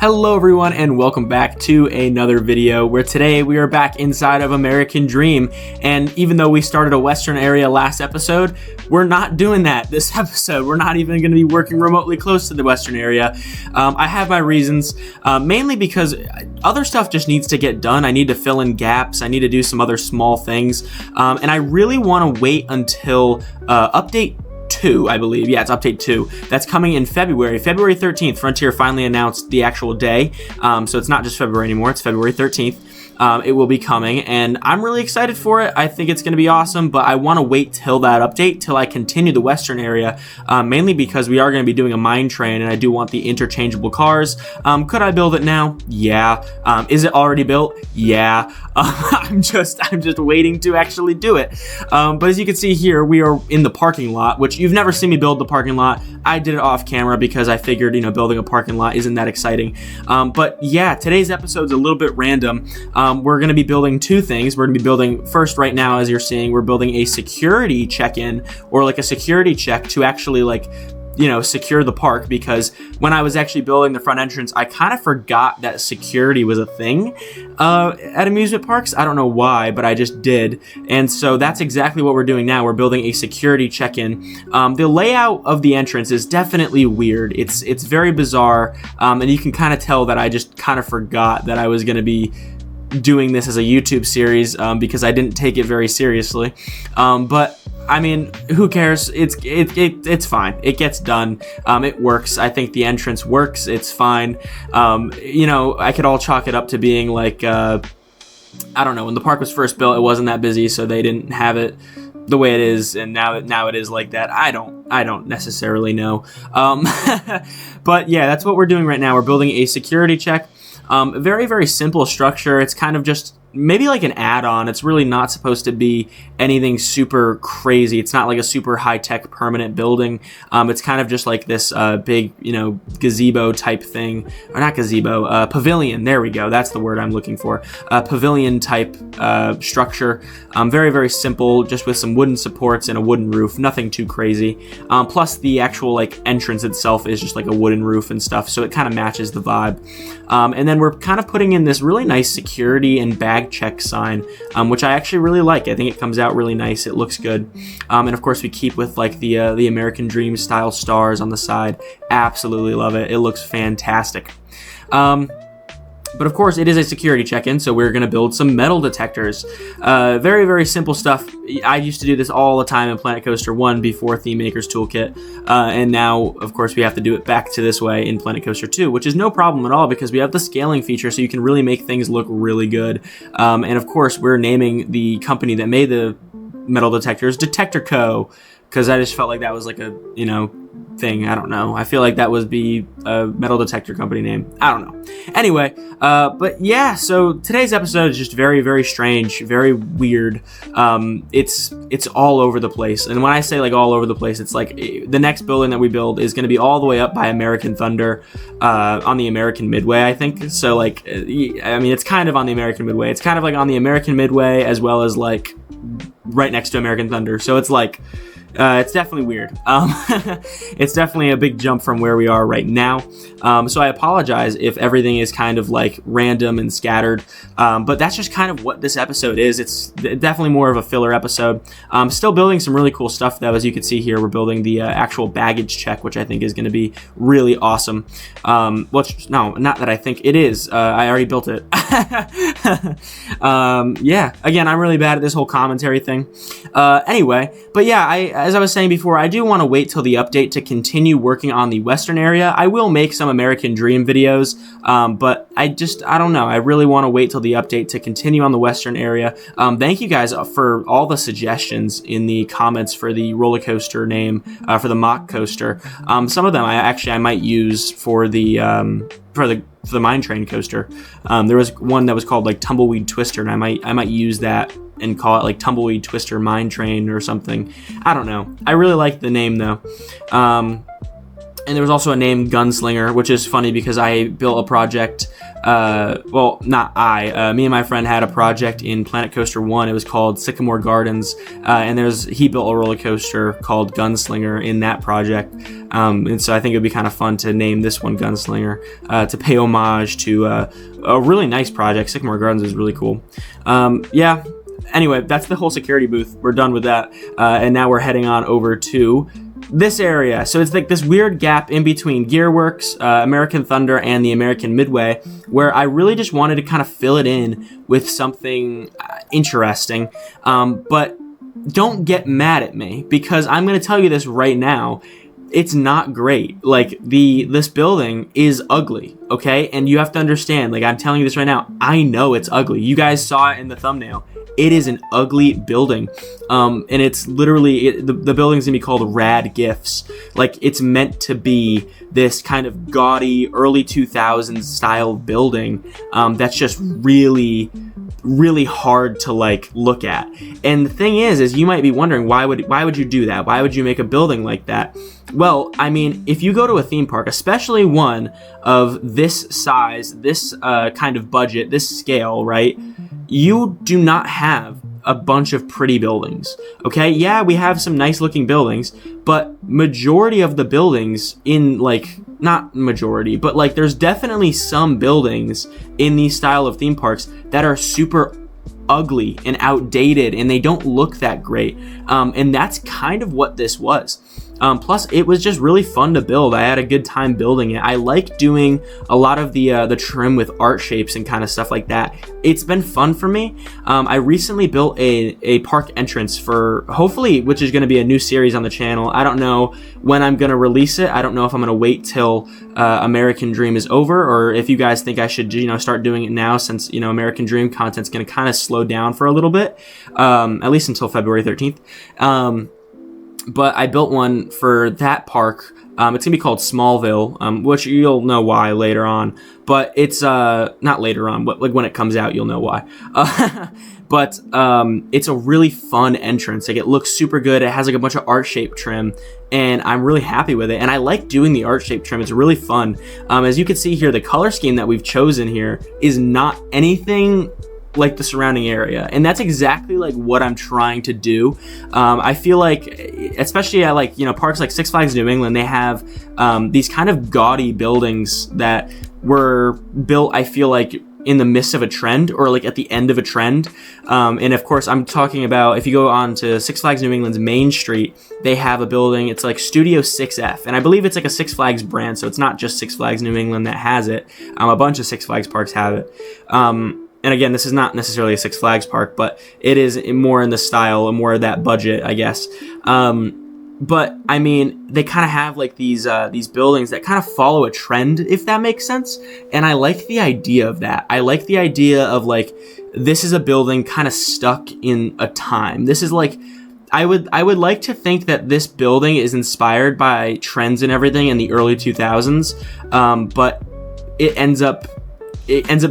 Hello everyone and welcome back to another video where today we are back inside of American Dream, and even though we started a Western area last episode, we're not doing that this episode. We're not even going to be working remotely close to the Western area. I have my reasons, mainly because other stuff just needs to get done. I need to fill in gaps. I need to do some other small things, and I really want to wait until update 2, I believe. Yeah, it's update 2. That's coming in February 13th. Frontier finally announced the actual day. So it's not just February anymore. It's February 13th. It will be coming, and I'm really excited for it. I think it's going to be awesome, but I want to wait till that update, till I continue the Western area, mainly because we are going to be doing a mine train, and I do want the interchangeable cars. Could I build it now? Yeah. Is it already built? Yeah. I'm just waiting to actually do it. But as you can see here, we are in the parking lot, which you've never seen me build the parking lot. I did it off camera because I figured, building a parking lot isn't that exciting. But yeah, today's episode's a little bit random. We're going to be building two things. We're going to be building, first, right now, as you're seeing, we're building a security check-in, or like a security check to actually secure the park, because when I was actually building the front entrance, I kind of forgot that security was a thing at amusement parks. I don't know why, but I just did. And so that's exactly what we're doing now. We're building a security check-in. The layout of the entrance is definitely weird. It's very bizarre, and you can kind of tell that I just kind of forgot that I was going to be doing this as a YouTube series, because I didn't take it very seriously. But I mean, who cares? It's fine. It gets done. It works. I think the entrance works. It's fine. I could all chalk it up to being like, I don't know, when the park was first built, it wasn't that busy, so they didn't have it the way it is, and now it is like that. I don't necessarily know. But yeah, that's what we're doing right now. We're building a security check. Very, very simple structure. It's kind of just maybe like an add-on. It's really not supposed to be anything super crazy. It's not like a super high-tech permanent building. It's kind of just like this big, gazebo type thing. Or not gazebo, pavilion. There we go. That's the word I'm looking for. Pavilion type structure. Very, very simple, just with some wooden supports and a wooden roof. Nothing too crazy. Plus the actual entrance itself is just like a wooden roof and stuff, so it kind of matches the vibe. And then we're kind of putting in this really nice security and bag check sign, which I actually really like. I think it comes out really nice. It looks good. And of course we keep with the American Dream style stars on the side. Absolutely love it. It looks fantastic. But of course, it is a security check-in, so we're going to build some metal detectors. Very, very simple stuff. I used to do this all the time in Planet Coaster 1 before Theme Maker's Toolkit, and now, of course, we have to do it back to this way in Planet Coaster 2, which is no problem at all because we have the scaling feature, so you can really make things look really good. And of course, we're naming the company that made the metal detectors Detector Co., because I just felt like that was like a, thing. I don't know. I feel like that would be a metal detector company name. I don't know. Anyway, but yeah, so today's episode is just very, very strange, very weird. It's all over the place. And when I say all over the place, it's like the next building that we build is going to be all the way up by American Thunder, on the American Midway, I think. So it's kind of on the American Midway. It's kind of on the American Midway as well as right next to American Thunder. So it's it's definitely weird. It's definitely a big jump from where we are right now. So I apologize if everything is kind of random and scattered. But that's just kind of what this episode is. It's definitely more of a filler episode. Still building some really cool stuff though. As you can see here, we're building the actual baggage check, which I think is going to be really awesome. No, not that I think it is. I already built it. Yeah, again, I'm really bad at this whole commentary thing. Anyway, but yeah, as I was saying before, I do want to wait till the update to continue working on the Western area. I will make some American Dream videos, but I don't know. I really want to wait till the update to continue on the Western area. Thank you guys for all the suggestions in the comments for the roller coaster name, for the mock coaster. Some of them I might use for the mine train coaster. There was one that was called Tumbleweed Twister, and I might use that and call it Tumbleweed Twister Mine Train or something. I don't know. I really like the name though. And there was also a name Gunslinger, which is funny because I built a project. Well, not I. Me and my friend had a project in Planet Coaster 1. It was called Sycamore Gardens, and he built a roller coaster called Gunslinger in that project. And so I think it would be kind of fun to name this one Gunslinger to pay homage to a really nice project. Sycamore Gardens is really cool. Yeah. Anyway, that's the whole security booth. We're done with that, and now we're heading on over to this area. So it's like this weird gap in between Gearworks, American Thunder, and the American Midway, where I really just wanted to kind of fill it in with something interesting. But don't get mad at me, because I'm going to tell you this right now. It's not great. Like, this building is ugly, okay? And you have to understand, like, I'm telling you this right now, I know it's ugly. You guys saw it in the thumbnail. It is an ugly building, and it's literally, the building's gonna be called Rad Gifts. Like, it's meant to be this kind of gaudy early 2000s style building that's just really, really hard to like look at. And the thing is you might be wondering, why would you do that? Why would you make a building like that? Well, I mean, if you go to a theme park, especially one of this size, this kind of budget, this scale, right? You do not have a bunch of pretty buildings, okay? Yeah, we have some nice looking buildings, but majority of the buildings not majority, but like there's definitely some buildings in these style of theme parks that are super ugly and outdated, and they don't look that great. And that's kind of what this was. Plus, it was just really fun to build. I had a good time building it. I like doing a lot of the trim with art shapes and kind of stuff like that. It's been fun for me. I recently built a park entrance for, hopefully, which is going to be a new series on the channel. I don't know when I'm going to release it. I don't know if I'm going to wait till American Dream is over, or if you guys think I should, start doing it now, since, American Dream content's going to kind of slow down for a little bit, at least until February 13th. But I built one for that park. It's going to be called Smallville, which you'll know why later on. But it's not later on, but like when it comes out, you'll know why. But it's a really fun entrance. Like, it looks super good. It has like a bunch of art shape trim, and I'm really happy with it. And I like doing the art shape trim. It's really fun. As you can see here, the color scheme that we've chosen here is not anything like the surrounding area, and that's exactly like what I'm trying to do. I feel like, especially at like parks like Six Flags New England, they have these kind of gaudy buildings that were built, I feel like, in the midst of a trend, or like at the end of a trend. And of course, I'm talking about, if you go on to Six Flags New England's Main Street, they have a building, it's like Studio 6F, and I believe it's like a Six Flags brand, so it's not just Six Flags New England that has it. A bunch of Six Flags parks have it. And again, this is not necessarily a Six Flags park, but it is more in the style and more of that budget, I guess. But I mean, they kind of have like these buildings that kind of follow a trend, if that makes sense. And I like the idea of that. I like the idea of like, this is a building kind of stuck in a time. This is like, I would like to think that this building is inspired by trends and everything in the early 2000s. But it ends up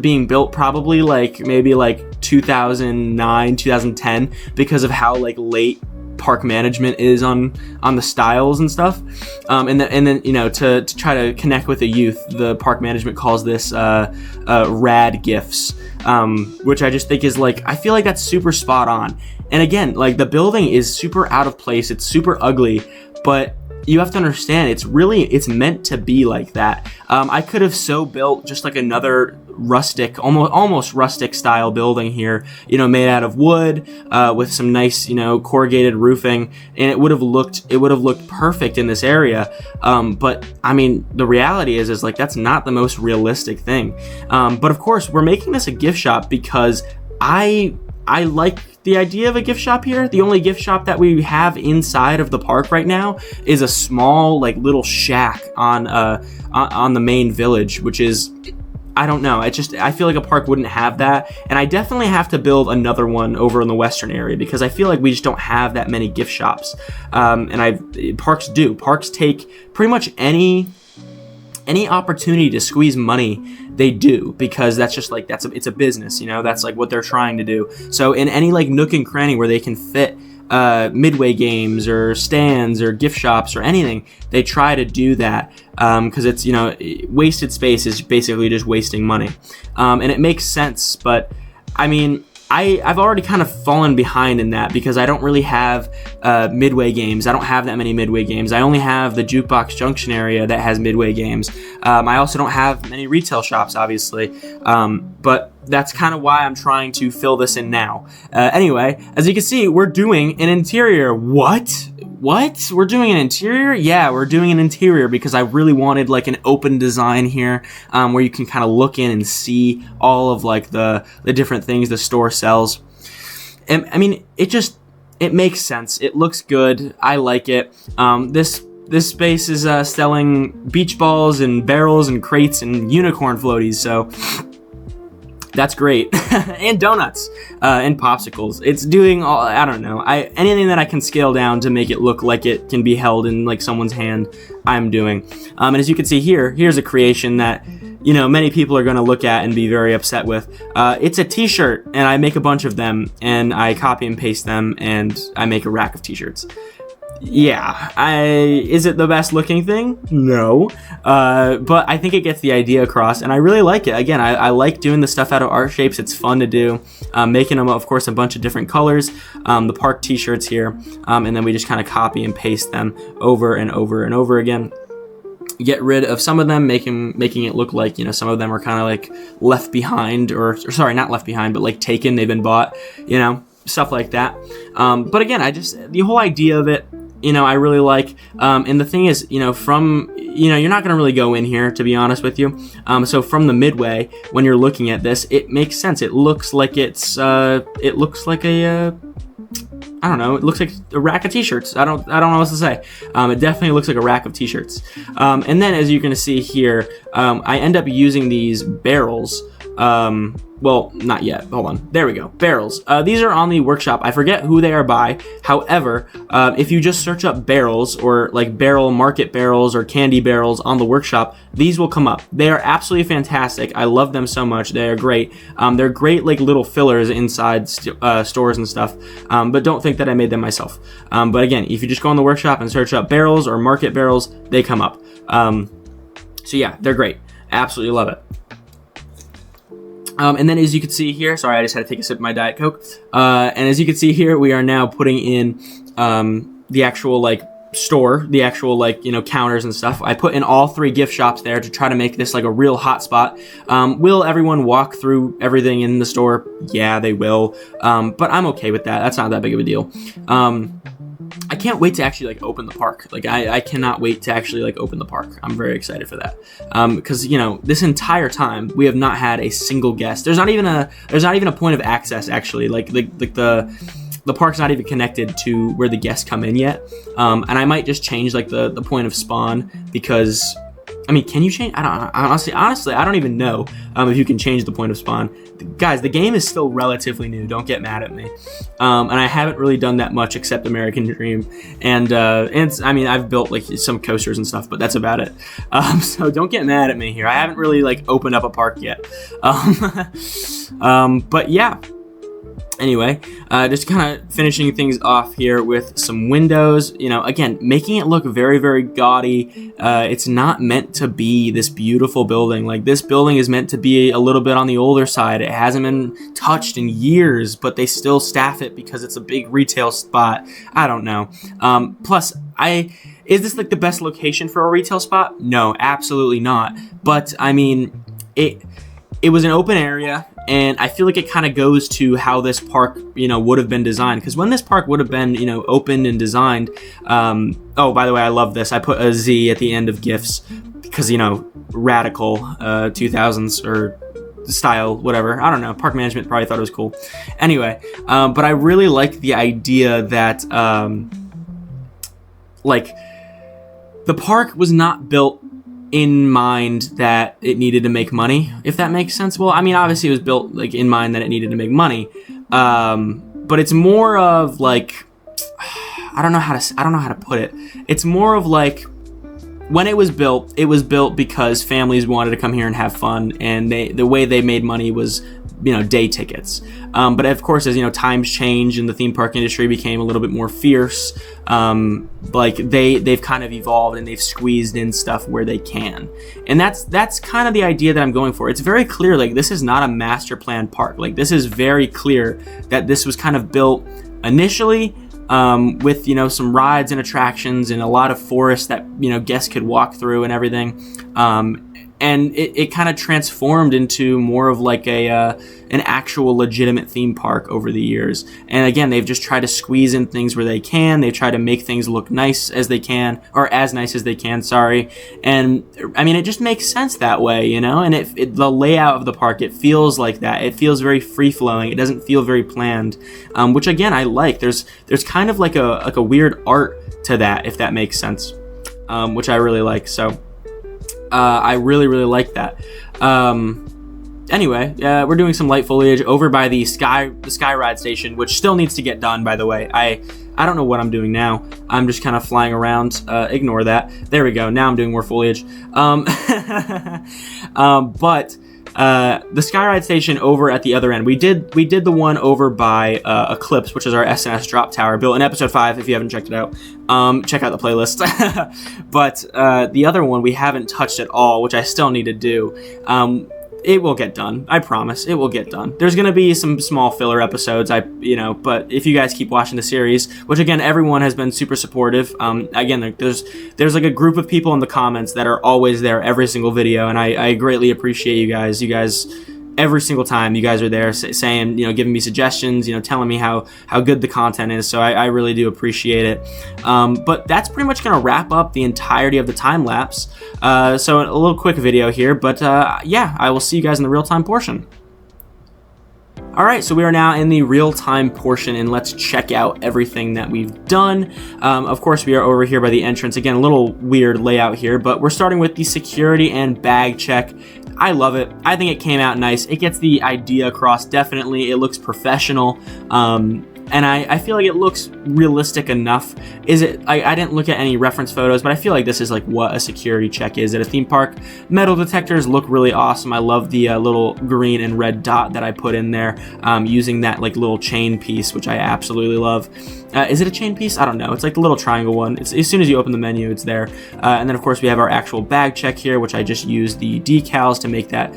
being built probably maybe 2009, 2010, because of how like late park management is on the styles and stuff. And then to try to connect with the youth, the park management calls this Rad Gifts, which I just think is I feel like that's super spot on. And again, like, the building is super out of place. It's super ugly, but you have to understand, it's meant to be like that. I could have built just like another rustic, almost rustic style building here, made out of wood, with some nice, corrugated roofing, and it would have looked perfect in this area. But I mean, the reality is like, that's not the most realistic thing. But of course, we're making this a gift shop because I like the idea of a gift shop here. The only gift shop that we have inside of the park right now is a small, little shack on the main village, which is, I don't know. I feel like a park wouldn't have that, and I definitely have to build another one over in the western area because I feel like we just don't have that many gift shops. Parks take pretty much any opportunity to squeeze money, they do, because that's just it's a business, that's like what they're trying to do. So in any nook and cranny where they can fit Midway games or stands or gift shops or anything, they try to do that because it's, wasted space is basically just wasting money. And it makes sense, but I mean, I've already kind of fallen behind in that because I don't really have Midway games. I don't have that many Midway games. I only have the Jukebox Junction area that has Midway games. I also don't have many retail shops, obviously, but that's kind of why I'm trying to fill this in now. Anyway, as you can see, we're doing an interior. What? We're doing an interior? Yeah, we're doing an interior because I really wanted like an open design here where you can kind of look in and see all of like the different things the store sells. And I mean, it makes sense. It looks good. I like it. This space is selling beach balls and barrels and crates and unicorn floaties, so that's great. And donuts and popsicles. It's doing all, I don't know. Anything that I can scale down to make it look like it can be held in like someone's hand, I'm doing. And as you can see here, here's a creation that, many people are going to look at and be very upset with. It's a t-shirt, and I make a bunch of them, and I copy and paste them, and I make a rack of t-shirts. Yeah, is it the best looking thing? No, but I think it gets the idea across, and I really like it. Again, I like doing the stuff out of art shapes. It's fun to do, making them, of course, a bunch of different colors, the park t-shirts here, and then we just kind of copy and paste them over and over and over again. Get rid of some of them, making it look like, some of them are kind of like left behind, or sorry, not left behind, but like taken, they've been bought, stuff like that. But again, the whole idea of it, I really like, and the thing is, you're not going to really go in here, to be honest with you. So from the Midway, when you're looking at this, it makes sense. It looks like it looks like I don't know. It looks like a rack of t-shirts. I don't know what to say. It definitely looks like a rack of t-shirts. And then as you can see here, I end up using these barrels. Well, not yet. Hold on. There we go. Barrels. These are on the workshop. I forget who they are by. However, if you just search up barrels or like barrel market barrels or candy barrels on the workshop, these will come up. They are absolutely fantastic. I love them so much. They are great. They're great like little fillers inside stores and stuff. But don't think that I made them myself. But again, if you just go on the workshop and search up barrels or market barrels, they come up. So yeah, they're great. Absolutely love it. And then as you can see here, sorry, I just had to take a sip of my Diet Coke. And as you can see here, we are now putting in the actual like store, the actual like, counters and stuff. I put in all 3 gift shops there to try to make this like a real hot spot. Will everyone walk through everything in the store? Yeah, they will. But I'm okay with that. That's not that big of a deal. I can't wait to actually like open the park. Like I cannot wait to actually like open the park. I'm very excited for that. Because this entire time we have not had a single guest. There's not even a point of access actually. Like the park's not even connected to where the guests come in yet. And I might just change like the point of spawn because can you change? I don't honestly, I don't even know if you can change the point of spawn. Guys, the game is still relatively new. Don't get mad at me. And I haven't really done that much except American Dream. And I've built like some coasters and stuff, but that's about it. So don't get mad at me here. I haven't really like opened up a park yet. But yeah. Anyway, just kind of finishing things off here with some windows, again, making it look very, very gaudy. It's not meant to be this beautiful building. Like this building is meant to be a little bit on the older side. It hasn't been touched in years, but they still staff it because it's a big retail spot. I don't know. Plus, is this like the best location for a retail spot? No, absolutely not. But it was an open area. And I feel like it kind of goes to how this park, would have been designed. Because when this park would have been, opened and designed. Oh, by the way, I love this. I put a Z at the end of GIFs because, radical 2000s or style, whatever. I don't know. Park management probably thought it was cool. Anyway, but I really like the idea that, the park was not built in mind that it needed to make money, if that makes sense. Well, obviously it was built like in mind that it needed to make money, but it's more of like I don't know how to put it. It's more of like when it was built because families wanted to come here and have fun, and the way they made money was day tickets. But of course, as times change and the theme park industry became a little bit more fierce, like they've kind of evolved and they've squeezed in stuff where they can. And that's kind of the idea that I'm going for. It's very clear, like, this is not a master plan park. Like, this is very clear that this was kind of built initially with some rides and attractions and a lot of forest that guests could walk through and everything, and it kind of transformed into more of like an actual legitimate theme park over the years. And again, they've just tried to squeeze in things where they can. They try to make things look nice as they can, or as nice as they can, sorry. And I mean, it just makes sense that way, and the layout of the park, it feels like that. It feels very free-flowing. It doesn't feel very planned, which again, I like. There's kind of like a weird art to that, if that makes sense, which I really like. So I really like that. Anyway, we're doing some light foliage over by the sky ride station, which still needs to get done, by the way. I don't know what I'm doing now. I'm just kind of flying around. Ignore that. There we go. Now I'm doing more foliage. But the sky ride station over at the other end, we did the one over by Eclipse, which is our SNS drop tower, built in episode 5. If you haven't checked it out, check out the playlist. But the other one we haven't touched at all, which I still need to do. It will get done. I promise. It will get done. There's going to be some small filler episodes, but if you guys keep watching the series, which again, everyone has been super supportive. Again, there's like a group of people in the comments that are always there every single video, and I greatly appreciate you guys. You guys, every single time you guys are there saying, giving me suggestions, telling me how good the content is. So I really do appreciate it. But that's pretty much going to wrap up the entirety of the time lapse. So a little quick video here, but yeah, I will see you guys in the real-time portion. All right, so we are now in the real-time portion, and let's check out everything that we've done. Of course, we are over here by the entrance. Again, a little weird layout here, but we're starting with the security and bag check. I love it. I think it came out nice. It gets the idea across, definitely. It looks professional. And I feel like it looks realistic enough. I didn't look at any reference photos, but I feel like this is like what a security check is at a theme park. Metal detectors look really awesome. I love the little green and red dot that I put in there, using that like little chain piece, which I absolutely love. Is it a chain piece? I don't know. It's like the little triangle one. It's as soon as you open the menu, it's there. And then of course we have our actual bag check here, which I just used the decals to make that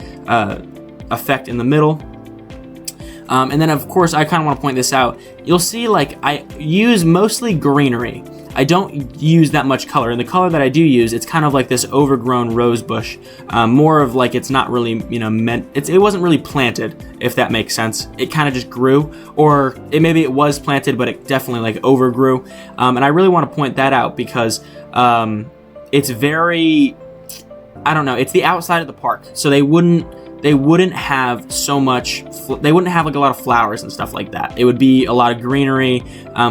effect in the middle. And then of course I kind of want to point this out. You'll see like I use mostly greenery. I don't use that much color, and the color that I do use, it's kind of like this overgrown rose bush. More of like it's not really it wasn't really planted, if that makes sense. It kind of just grew, or maybe it was planted, but it definitely like overgrew. And I really want to point that out because it's very, I don't know, it's the outside of the park, so they wouldn't have so much, they wouldn't have like a lot of flowers and stuff like that. It would be a lot of greenery.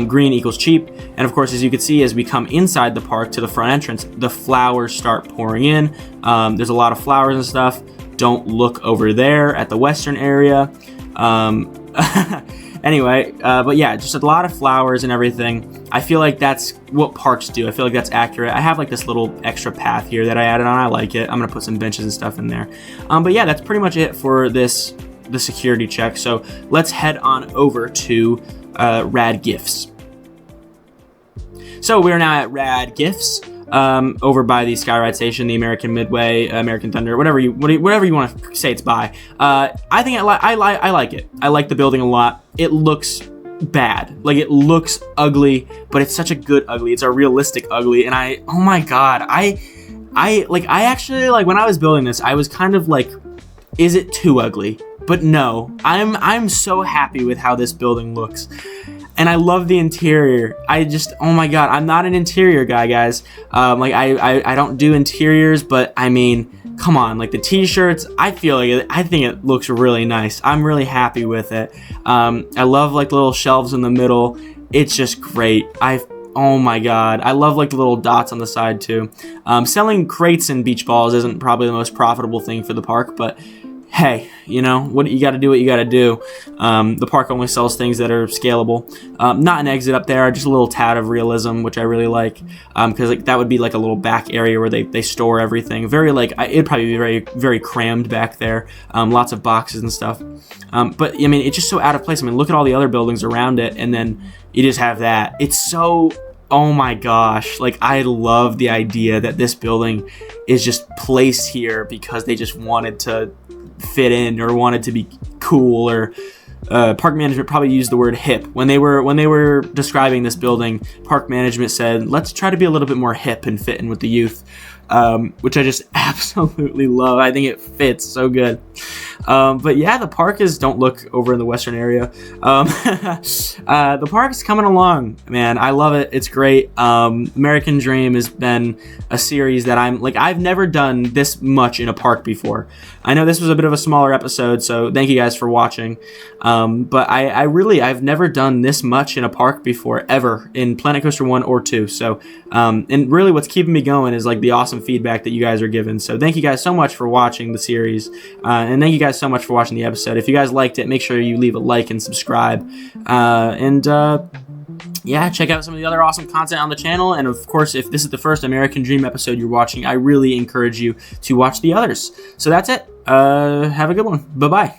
Green equals cheap. And of course, as you can see, as we come inside the park to the front entrance, the flowers start pouring in. There's a lot of flowers and stuff. Don't look over there at the western area. Anyway, but yeah, just a lot of flowers and everything. I feel like that's what parks do. I feel like that's accurate. I have like this little extra path here that I added on. I like it. I'm gonna put some benches and stuff in there. But yeah, that's pretty much it for the security check. So let's head on over to Rad Gifts. So we're now at Rad Gifts. Over by the Skyride Station, the American Midway, American Thunder, whatever you want to say it's by. I think I like it. I like the building a lot. It looks bad. Like, it looks ugly, but it's such a good ugly. It's a realistic ugly, and oh my god, I actually, like, when I was building this, I was kind of like, is it too ugly? But no, I'm so happy with how this building looks. And I love the interior. Oh my god, I'm not an interior guy, guys. Like, I don't do interiors, but I mean, come on, like the t-shirts, I think it looks really nice. I'm really happy with it. I love like little shelves in the middle. It's just great. Oh my god, I love like the little dots on the side too. Selling crates and beach balls isn't probably the most profitable thing for the park, but hey, you know, what you got to do what you got to do. The park only sells things that are scalable. Not an exit up there, just a little tad of realism, which I really like, because like that would be like a little back area where they store everything. Very like it'd probably be very, very crammed back there. Lots of boxes and stuff. But I mean, it's just so out of place. I mean, look at all the other buildings around it, and then you just have that. It's so, oh my gosh, like I love the idea that this building is just placed here because they just wanted to fit in or wanted to be cool, or park management probably used the word hip when they were describing this building. Park management said, let's try to be a little bit more hip and fit in with the youth, which I just absolutely love. I think it fits so good. But yeah, the park is, don't look over in the western area. The park is coming along, man. I love it. It's great. American Dream has been a series that I've never done this much in a park before. I know this was a bit of a smaller episode, so thank you guys for watching. But I've never done this much in a park before, ever, in Planet Coaster 1 or 2. So, and really what's keeping me going is like the awesome feedback that you guys are giving. So thank you guys so much for watching the series. And thank you guys so much for watching the episode. If you guys liked it, make sure you leave a like and subscribe. Yeah, check out some of the other awesome content on the channel. And of course, if this is the first American Dream episode you're watching, I really encourage you to watch the others. So that's it. Have a good one. Bye-bye.